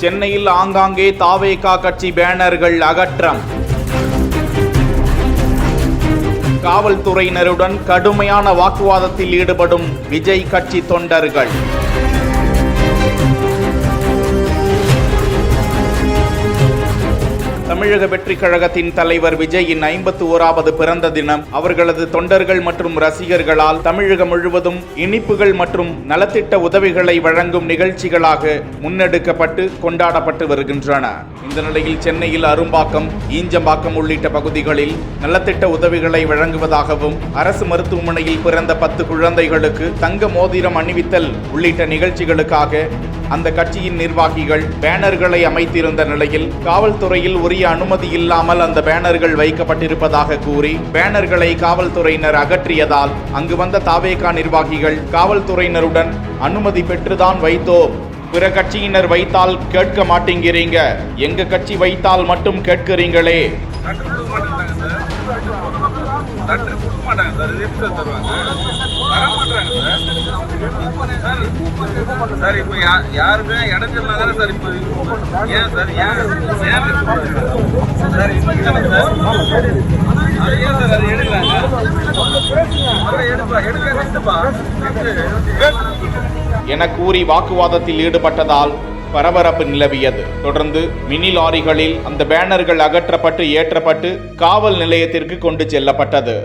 சென்னையில் ஆங்காங்கே தாவேகா கட்சி பேனர்கள் அகற்றம். காவல்துறையினருடன் கடுமையான வாக்குவாதத்தில் ஈடுபடும் விஜய் கட்சி தொண்டர்கள். தமிழக வெற்றி கழகத்தின் தலைவர் விஜயின் 51வது பிறந்த தினம் அவர்களது தொண்டர்கள் மற்றும் ரசிகர்களால் தமிழகம் முழுவதும் இனிப்புகள் மற்றும் நலத்திட்ட உதவிகளை வழங்கும் நிகழ்ச்சிகளாக முன்னெடுக்கப்பட்டு கொண்டாடப்பட்டு வருகின்றன. இந்த நிலையில் சென்னையில் அரும்பாக்கம், ஈஞ்சம்பாக்கம் உள்ளிட்ட பகுதிகளில் நலத்திட்ட உதவிகளை வழங்குவதாகவும் அரசு மருத்துவமனையில் பிறந்த 10 குழந்தைகளுக்கு தங்க மோதிரம் அணிவித்தல் உள்ளிட்ட நிகழ்ச்சிகளுக்காக அந்த கட்சியின் நிர்வாகிகள் பேனர்களை அமைத்திருந்த நிலையில் காவல்துறையில் உரிய அனுமதி இல்லாமல் அந்த பேனர்கள் வைக்கப்பட்டிருப்பதாக கூறி பேனர்களை காவல்துறையினர் அகற்றியதால் அங்கு வந்த தாவேகா நிர்வாகிகள் காவல்துறையினருடன் அனுமதி பெற்றுதான் வைத்தோம், பிற கட்சியினர் வைத்தால் கேட்க மாட்டேங்கிறீங்க, எங்க கட்சி வைத்தால் மட்டும் கேட்கிறீங்களே. சார் இப்போ யாருமே இடைஞ்சல்னா தானே சார் இப்போ ஏன் சார் அது எடுக்கலாங்க என கூறி வாக்குவாதத்தில் ஈடுபட்டதால் பரபரப்பு நிலவியது. தொடர்ந்து மினி லாரிகளில் அந்த பேனர்கள் அகற்றப்பட்டு ஏற்றப்பட்டு காவல் நிலையத்திற்கு கொண்டு செல்லப்பட்டது.